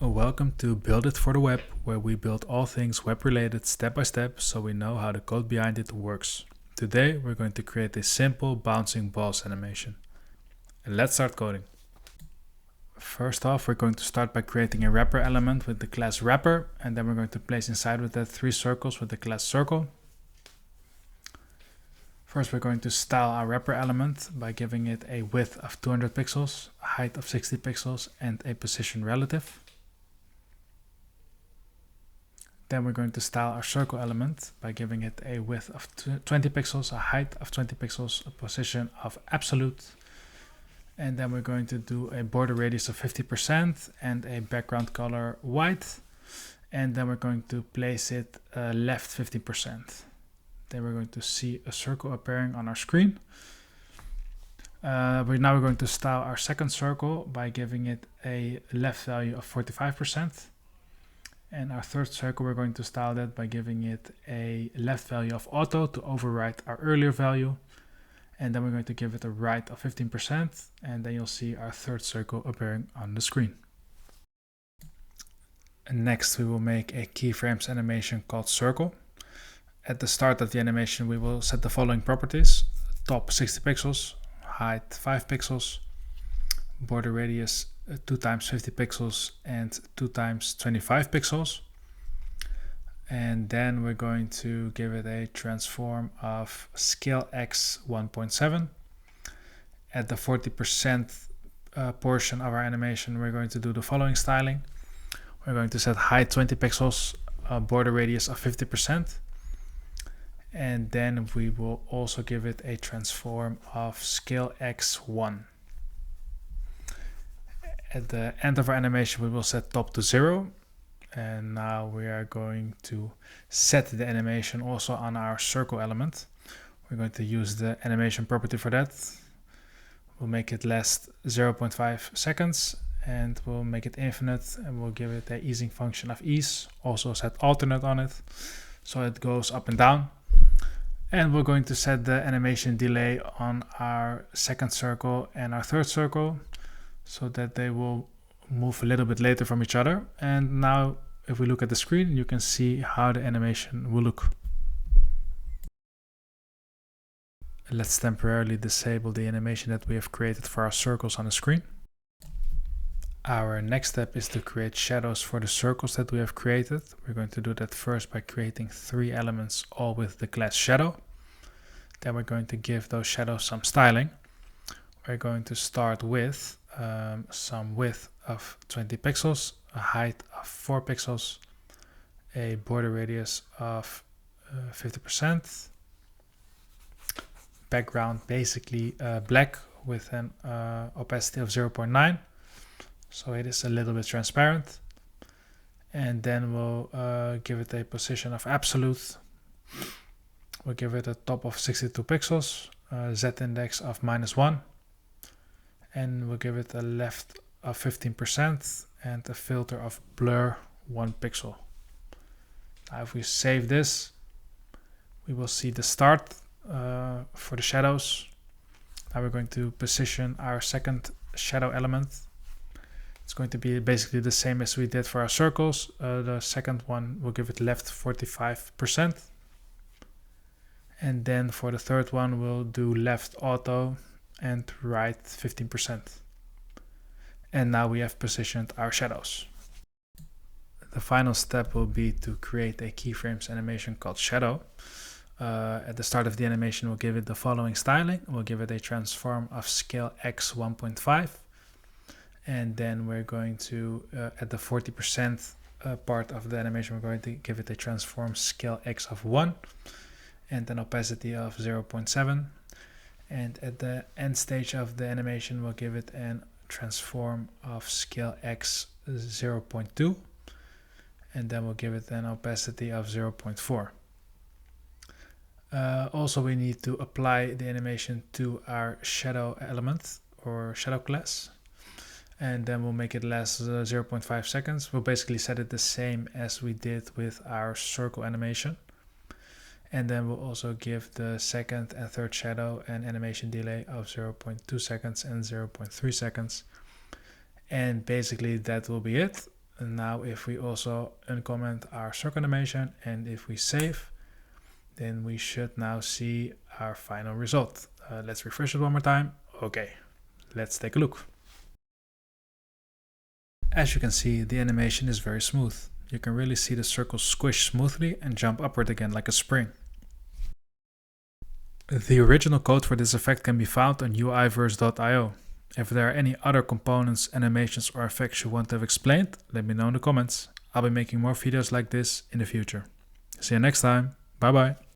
Welcome to Build It for the Web, where we build all things web related step by step so we know how the code behind it works. Today we're going to create a simple bouncing balls animation. Let's start coding. First off, we're going to start by creating a wrapper element with the class wrapper, and then we're going to place inside with that 3 circles with the class circle. First, we're going to style our wrapper element by giving it a width of 200 pixels, a height of 60 pixels, and a position relative. Then we're going to style our circle element by giving it a width of 20 pixels, a height of 20 pixels, a position of absolute. And then we're going to do a border radius of 50% and a background color white. And then we're going to place it left 50%. Then we're going to see a circle appearing on our screen. Now we're going to style our second circle by giving it a left value of 45%. And our third circle, we're going to style that by giving it a left value of auto to overwrite our earlier value. And then we're going to give it a right of 15%. And then you'll see our third circle appearing on the screen. And next, we will make a keyframes animation called circle. At the start of the animation, we will set the following properties: top 60 pixels, height 5 pixels, border radius 2 times 50 pixels and 2 times 25 pixels. And then we're going to give it a transform of scale x 1.7. At the 40% portion of our animation, we're going to do the following styling. We're going to set height 20 pixels, border radius of 50%. And then we will also give it a transform of scale x1. At the end of our animation, we will set top to 0. And now we are going to set the animation also on our circle element. We're going to use the animation property for that. We'll make it last 0.5 seconds and we'll make it infinite, and we'll give it an easing function of ease. Also set alternate on it so it goes up and down. And we're going to set the animation delay on our second circle and our third circle, so that they will move a little bit later from each other. And now if we look at the screen, you can see how the animation will look. Let's temporarily disable the animation that we have created for our circles on the screen. Our next step is to create shadows for the circles that we have created. We're going to do that first by creating 3 elements, all with the class shadow. Then we're going to give those shadows some styling. We're going to start with some width of 20 pixels, a height of 4 pixels, a border radius of 50%, background basically black with an opacity of 0.9, so it is a little bit transparent. And then we'll give it a position of absolute. We'll give it a top of 62 pixels, z-index of -1. And we'll give it a left of 15% and a filter of blur 1 pixel. Now if we save this, we will see the start for the shadows. Now we're going to position our second shadow element. It's going to be basically the same as we did for our circles. The second one, we'll give it left 45%. And then for the third one, we'll do left auto and right 15%. And now we have positioned our shadows. The final step will be to create a keyframes animation called shadow. At the start of the animation, we'll give it the following styling. We'll give it a transform of scale x 1.5. And then we're going to, at the 40% part of the animation, we're going to give it a transform scale x of 1 and an opacity of 0.7. And at the end stage of the animation, we'll give it a transform of scale x 0.2. And then we'll give it an opacity of 0.4. Also, we need to apply the animation to our shadow element or shadow class. And then we'll make it last 0.5 seconds. We'll basically set it the same as we did with our circle animation. And then we'll also give the second and third shadow an animation delay of 0.2 seconds and 0.3 seconds. And basically that will be it. And now if we also uncomment our circle animation and if we save, then we should now see our final result. Let's refresh it one more time. Okay, let's take a look. As you can see, the animation is very smooth. You can really see the circles squish smoothly and jump upward again like a spring. The original code for this effect can be found on uiverse.io. If there are any other components, animations or effects you want to have explained, let me know in the comments. I'll be making more videos like this in the future. See you next time. Bye bye.